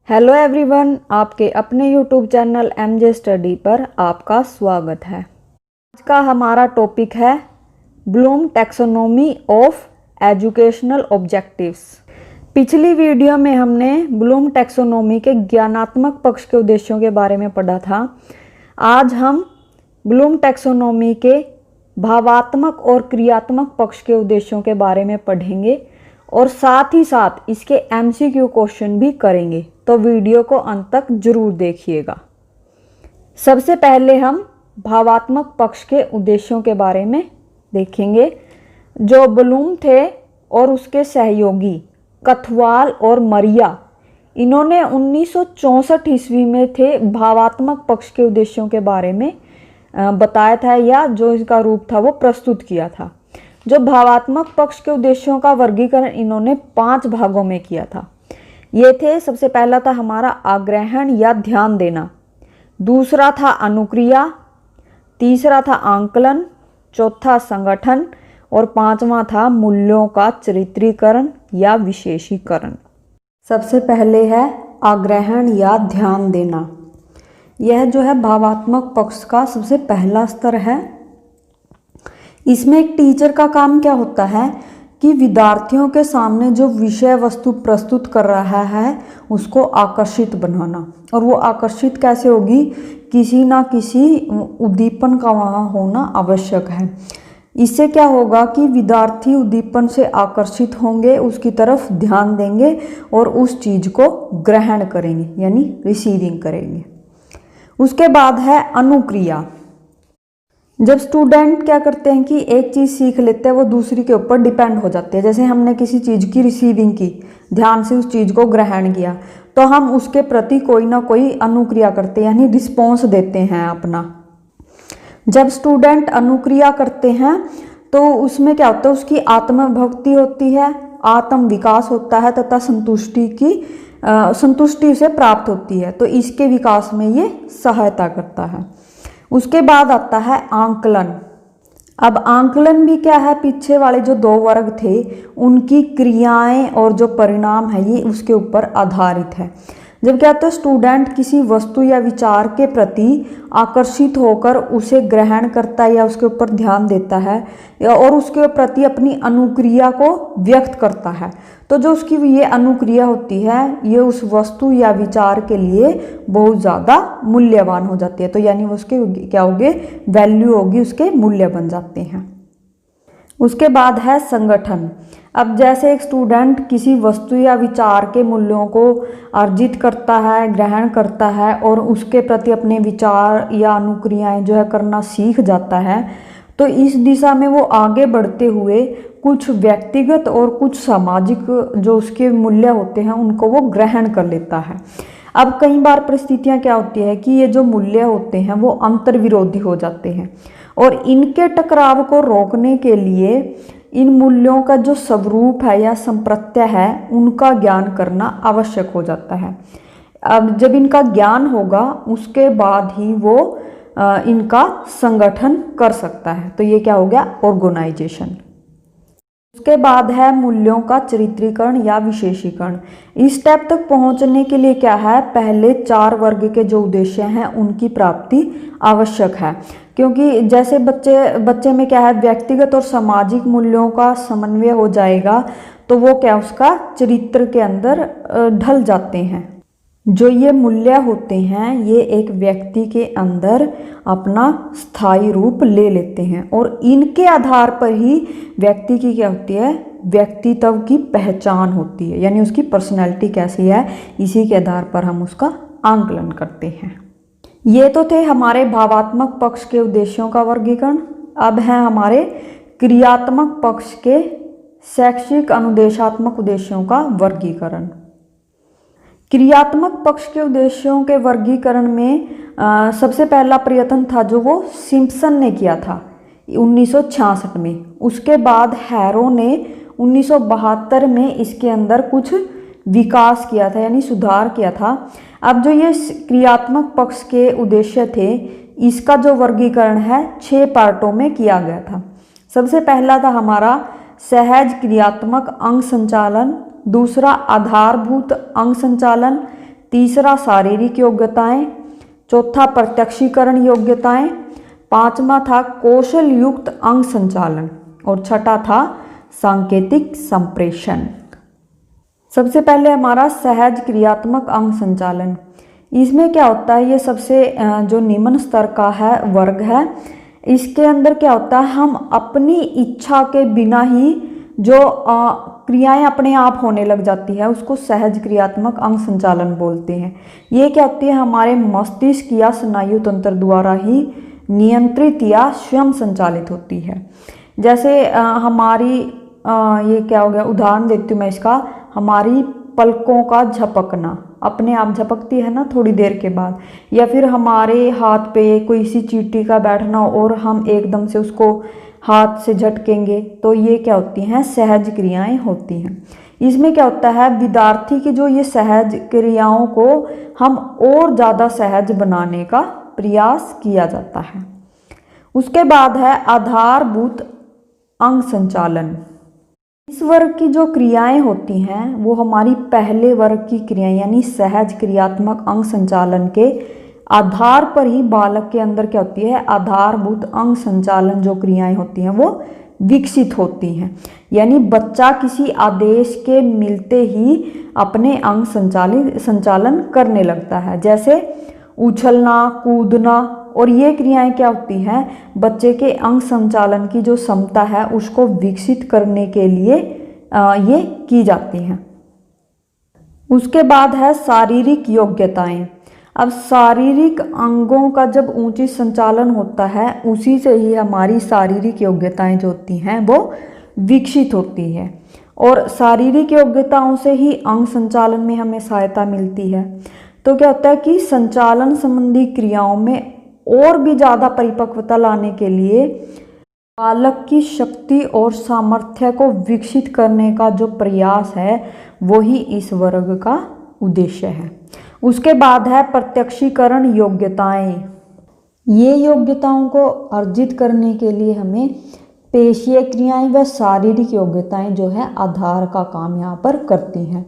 Hello everyone, आपके अपने YouTube channel MJ study पर आपका स्वागत है। आज का हमारा टॉपिक है Bloom taxonomy of educational objectives. पिछली वीडियो में हमने ब्लूम टैक्सोनॉमी के ज्ञानात्मक पक्ष के उद्देश्यों के बारे में पढ़ा था। आज हम ब्लूम टैक्सोनॉमी के भावात्मक और क्रियात्मक पक्ष के उद्देश्यों के बारे में पढ़ेंगे और साथ ही साथ इसके एमसीक्यू क्वेश्चन भी करेंगे, तो वीडियो को अंत तक जरूर देखिएगा। सबसे पहले हम भावात्मक पक्ष के उद्देश्यों के बारे में देखेंगे। जो ब्लूम थे और उसके सहयोगी कथवाल और मरिया, इन्होंने 1964 ईस्वी में थे भावात्मक पक्ष के उद्देश्यों के बारे में बताया था, या जो इसका रूप था वो प्रस्तुत किया था। जो भावात्मक पक्ष के उद्देश्यों का वर्गीकरण इन्होंने 5 भागों में किया था। ये थे, सबसे पहला था हमारा आग्रहण या ध्यान देना, दूसरा था अनुक्रिया, तीसरा था आंकलन, चौथा संगठन और पांचवा था मूल्यों का चरित्रीकरण या विशेषीकरण। सबसे पहले है आग्रहण या ध्यान देना। यह जो है भावात्मक पक्ष का सबसे पहला स्तर है। इसमें एक टीचर का काम क्या होता है कि विद्यार्थियों के सामने जो विषय वस्तु प्रस्तुत कर रहा है उसको आकर्षित बनाना। और वो आकर्षित कैसे होगी? किसी ना किसी उद्दीपन का वहाँ होना आवश्यक है। इससे क्या होगा कि विद्यार्थी उद्दीपन से आकर्षित होंगे, उसकी तरफ ध्यान देंगे और उस चीज़ को ग्रहण करेंगे, यानी रिसीविंग करेंगे। उसके बाद है अनुक्रिया। जब स्टूडेंट क्या करते हैं कि एक चीज़ सीख लेते हैं, वो दूसरी के ऊपर डिपेंड हो जाते हैं। जैसे हमने किसी चीज़ की रिसीविंग की, ध्यान से उस चीज़ को ग्रहण किया, तो हम उसके प्रति कोई ना कोई अनुक्रिया करते हैं, यानी रिस्पॉन्स देते हैं अपना। जब स्टूडेंट अनुक्रिया करते हैं तो उसमें क्या होता है, उसकी आत्मभक्ति होती है, आत्म विकास होता है तथा संतुष्टि उसे प्राप्त होती है। तो इसके विकास में ये सहायता करता है। उसके बाद आता है आंकलन। अब आंकलन भी क्या है, पीछे वाले जो 2 वर्ग थे उनकी क्रियाएं और जो परिणाम है ये उसके ऊपर आधारित है। जब क्या होता है, स्टूडेंट किसी वस्तु या विचार के प्रति आकर्षित होकर उसे ग्रहण करता है या उसके ऊपर ध्यान देता है और उसके प्रति अपनी अनुक्रिया को व्यक्त करता है, तो जो उसकी ये अनुक्रिया होती है ये उस वस्तु या विचार के लिए बहुत ज़्यादा मूल्यवान हो जाती है। तो यानी उसके क्या होगे, वैल्यू होगी, उसके मूल्य बन जाते हैं। उसके बाद है संगठन। अब जैसे एक स्टूडेंट किसी वस्तु या विचार के मूल्यों को अर्जित करता है, ग्रहण करता है और उसके प्रति अपने विचार या अनुक्रियाएं जो है करना सीख जाता है, तो इस दिशा में वो आगे बढ़ते हुए कुछ व्यक्तिगत और कुछ सामाजिक जो उसके मूल्य होते हैं उनको वो ग्रहण कर लेता है। अब कई बार परिस्थितियां क्या होती है कि ये जो मूल्य होते हैं वो अंतर्विरोधी हो जाते हैं और इनके टकराव को रोकने के लिए इन मूल्यों का जो स्वरूप है या संप्रत्यय है उनका ज्ञान करना आवश्यक हो जाता है। अब जब इनका ज्ञान होगा उसके बाद ही वो इनका संगठन कर सकता है। तो ये क्या हो गया, ऑर्गेनाइजेशन। उसके बाद है मूल्यों का चरित्रीकरण या विशेषीकरण। इस स्टेप तक पहुंचने के लिए क्या है, पहले 4 वर्ग के जो उद्देश्य हैं उनकी प्राप्ति आवश्यक है। क्योंकि जैसे बच्चे में क्या है, व्यक्तिगत और सामाजिक मूल्यों का समन्वय हो जाएगा तो वो क्या उसका चरित्र के अंदर ढल जाते हैं। जो ये मूल्य होते हैं ये एक व्यक्ति के अंदर अपना स्थायी रूप ले लेते हैं और इनके आधार पर ही व्यक्ति की क्या होती है, व्यक्तित्व की पहचान होती है, यानी उसकी पर्सनैलिटी कैसी है, इसी के आधार पर हम उसका आंकलन करते हैं। ये तो थे हमारे भावात्मक पक्ष के उद्देश्यों का वर्गीकरण। अब है हमारे क्रियात्मक पक्ष के शैक्षिक अनुदेशात्मक उद्देश्यों का वर्गीकरण। क्रियात्मक पक्ष के उद्देश्यों के वर्गीकरण में सबसे पहला प्रयत्न था जो वो सिम्पसन ने किया था 1966 में। उसके बाद हैरो ने 1972 में इसके अंदर कुछ विकास किया था, यानी सुधार किया था। अब जो ये क्रियात्मक पक्ष के उद्देश्य थे इसका जो वर्गीकरण है 6 पार्टों में किया गया था। सबसे पहला था हमारा सहज क्रियात्मक अंग संचालन, दूसरा आधारभूत अंग संचालन, तीसरा शारीरिक योग्यताएं, चौथा प्रत्यक्षीकरण योग्यताएं, पांचवा था कौशल युक्त अंग संचालन और छठा था सांकेतिक संप्रेषण। सबसे पहले हमारा सहज क्रियात्मक अंग संचालन। इसमें क्या होता है, ये सबसे जो निम्न स्तर का है वर्ग है। इसके अंदर क्या होता है, हम अपनी इच्छा के बिना ही जो क्रियाएं अपने आप होने लग जाती है उसको सहज क्रियात्मक अंग संचालन बोलते हैं। ये क्या होती है, हमारे मस्तिष्क या स्नायु तंत्र द्वारा ही नियंत्रित या स्वयं संचालित होती है। जैसे हमारी ये क्या हो गया, उदाहरण देती हूँ मैं इसका, हमारी पलकों का झपकना अपने आप झपकती है ना थोड़ी देर के बाद, या फिर हमारे हाथ पे कोई सी चींटी का बैठना और हम एकदम से उसको हाथ से झटकेंगे, तो ये क्या होती हैं, सहज क्रियाएं होती हैं। इसमें क्या होता है, विद्यार्थी की जो ये सहज क्रियाओं को हम और ज़्यादा सहज बनाने का प्रयास किया जाता है। उसके बाद है आधारभूत अंग संचालन। इस वर्ग की जो क्रियाएं होती हैं वो हमारी पहले वर्ग की क्रियाएं यानी सहज क्रियात्मक अंग संचालन के आधार पर ही बालक के अंदर क्या होती है, आधारभूत अंग संचालन जो क्रियाएं होती हैं वो विकसित होती हैं। यानी बच्चा किसी आदेश के मिलते ही अपने अंग संचालन करने लगता है, जैसे उछलना, कूदना, और ये क्रियाएं क्या होती हैं, बच्चे के अंग संचालन की जो क्षमता है उसको विकसित करने के लिए ये की जाती हैं। उसके बाद है शारीरिक योग्यताएं। अब शारीरिक अंगों का जब ऊंची संचालन होता है उसी से ही हमारी शारीरिक योग्यताएं जो होती हैं वो विकसित होती है, और शारीरिक योग्यताओं से ही अंग संचालन में हमें सहायता मिलती है। तो क्या होता है कि संचालन संबंधी क्रियाओं में और भी ज़्यादा परिपक्वता लाने के लिए बालक की शक्ति और सामर्थ्य को विकसित करने का जो प्रयास है वही इस वर्ग का उद्देश्य है। उसके बाद है प्रत्यक्षीकरण योग्यताएं। ये योग्यताओं को अर्जित करने के लिए हमें पेशीय क्रियाएं व शारीरिक योग्यताएं जो है आधार का काम यहाँ पर करती हैं।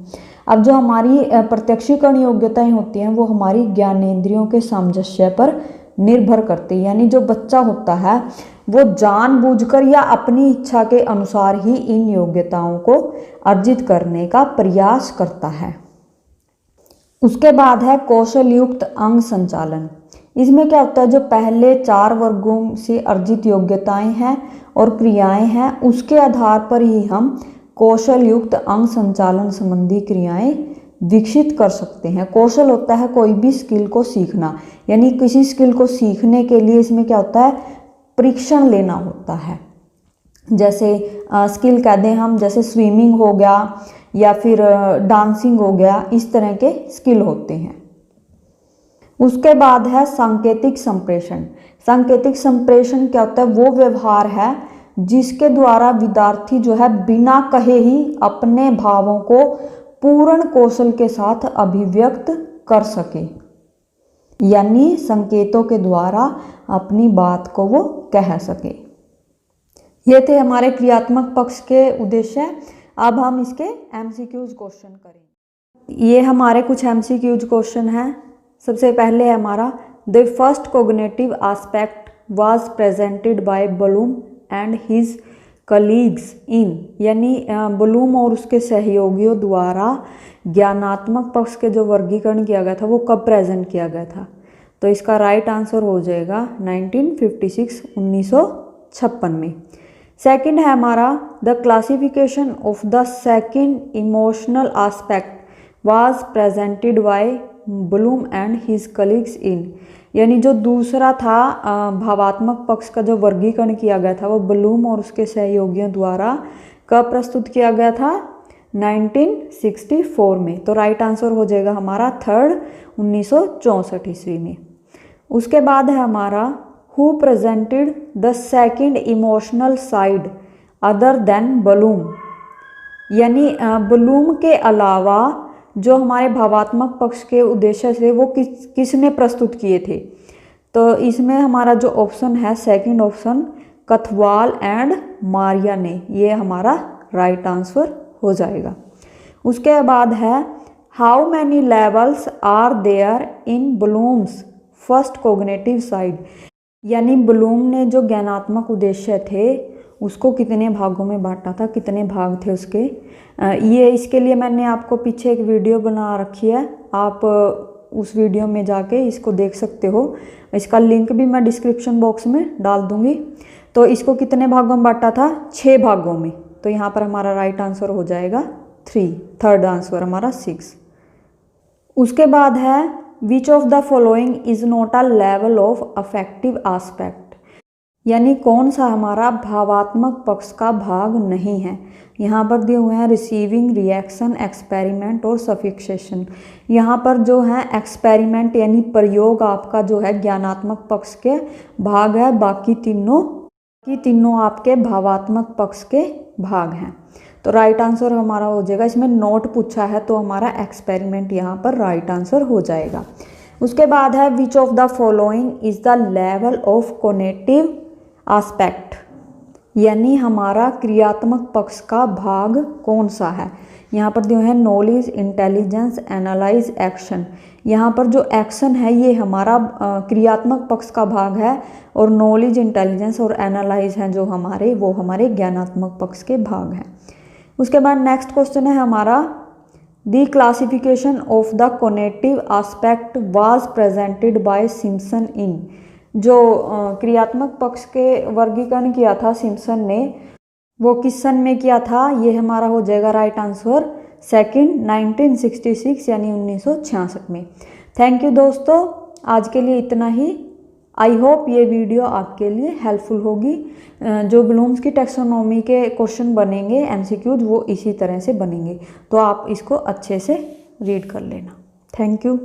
अब जो हमारी प्रत्यक्षीकरण योग्यताएं होती हैं वो हमारी ज्ञानेंद्रियों के सामंजस्य पर निर्भर करती है। यानी जो बच्चा होता है वो जानबूझकर या अपनी इच्छा के अनुसार ही इन योग्यताओं को अर्जित करने का प्रयास करता है। उसके बाद है कौशल युक्त अंग संचालन। इसमें क्या होता है, जो पहले 4 वर्गों से अर्जित योग्यताएं हैं और क्रियाएं हैं उसके आधार पर ही हम कौशल युक्त अंग संचालन संबंधी क्रियाएं विकसित कर सकते हैं। कौशल होता है कोई भी स्किल को सीखना, यानी किसी स्किल को सीखने के लिए इसमें क्या होता है, परीक्षण लेना होता है। जैसे स्किल कह दें हम, जैसे स्विमिंग हो गया या फिर डांसिंग हो गया, इस तरह के स्किल होते हैं। उसके बाद है सांकेतिक संप्रेषण। सांकेतिक संप्रेषण क्या होता है, वो व्यवहार है जिसके द्वारा विद्यार्थी जो है बिना कहे ही अपने भावों को पूर्ण कौशल के साथ अभिव्यक्त कर सके, यानी संकेतों के द्वारा अपनी बात को वो कह सके। ये थे हमारे क्रियात्मक पक्ष के उद्देश्य। अब हम इसके एमसीक्यूज क्वेश्चन करें। ये हमारे कुछ एमसीक्यूज क्वेश्चन हैं। सबसे पहले है हमारा, the first cognitive aspect was presented bye Bloom and his colleagues इन, यानी ब्लूम और उसके सहयोगियों द्वारा ज्ञानात्मक पक्ष के जो वर्गीकरण किया गया था वो कब प्रेजेंट किया गया था। तो इसका राइट आंसर हो जाएगा 1956 1956 में। सेकंड है हमारा, the classification of the second emotional aspect was presented bye Bloom and his colleagues इन, यानी जो दूसरा था भावात्मक पक्ष का जो वर्गीकरण किया गया था वो ब्लूम और उसके सहयोगियों द्वारा कब प्रस्तुत किया गया था, 1964 में। तो राइट आंसर हो जाएगा हमारा थर्ड 1964 ईस्वी में। उसके बाद है हमारा, who presented the second emotional side other than Bloom, यानी ब्लूम के अलावा जो हमारे भावात्मक पक्ष के उद्देश्य से वो किसने प्रस्तुत किए थे। तो इसमें हमारा जो ऑप्शन है सेकंड ऑप्शन, कथवाल एंड मारिया ने, ये हमारा राइट आंसर हो जाएगा। उसके बाद है, how many levels are there in Bloom's first cognitive side, यानी ब्लूम ने जो ज्ञानात्मक उद्देश्य थे उसको कितने भागों में बांटा था, कितने भाग थे उसके। ये इसके लिए मैंने आपको पीछे एक वीडियो बना रखी है, आप उस वीडियो में जाके इसको देख सकते हो। इसका लिंक भी मैं डिस्क्रिप्शन बॉक्स में डाल दूंगी। तो इसको कितने भागों में बांटा था, 6 भागों में। तो यहाँ पर हमारा राइट आंसर हो जाएगा 3, थर्ड आंसर हमारा 6। उसके बाद है which of the following is not a level of affective aspect, यानी कौन सा हमारा भावात्मक पक्ष का भाग नहीं है। यहाँ पर दिए हुए हैं रिसीविंग, रिएक्शन, एक्सपेरिमेंट और सफिक्सेशन। यहाँ पर जो है एक्सपेरिमेंट यानी प्रयोग आपका जो है ज्ञानात्मक पक्ष के भाग है, बाकी तीनों आपके भावात्मक पक्ष के भाग हैं। तो राइट आंसर हमारा हो जाएगा, इसमें नोट पूछा है तो हमारा एक्सपेरिमेंट यहाँ पर राइट आंसर हो जाएगा। उसके बाद है which of the following is the level of cognitive aspect, यानी हमारा क्रियात्मक पक्ष का भाग कौन सा है। यहाँ पर दिए हैं नॉलेज, इंटेलिजेंस, एनालाइज, एक्शन। यहाँ पर जो एक्शन है ये हमारा क्रियात्मक पक्ष का भाग है, और नॉलेज, इंटेलिजेंस और एनालाइज हैं जो वो हमारे ज्ञानात्मक पक्ष के भाग हैं। उसके बाद नेक्स्ट क्वेश्चन है हमारा the classification of the cognitive aspect was presented by Simpson in, जो क्रियात्मक पक्ष के वर्गीकरण किया था सिम्पसन ने, वो किस सन में किया था। ये हमारा हो जाएगा राइट आंसर सेकंड, 1966 यानी 1966 में। थैंक यू दोस्तों, आज के लिए इतना ही। आई होप ये वीडियो आपके लिए हेल्पफुल होगी। जो ब्लूम्स की टैक्सोनॉमी के क्वेश्चन बनेंगे एमसीक्यूज वो इसी तरह से बनेंगे, तो आप इसको अच्छे से रीड कर लेना। Thank you.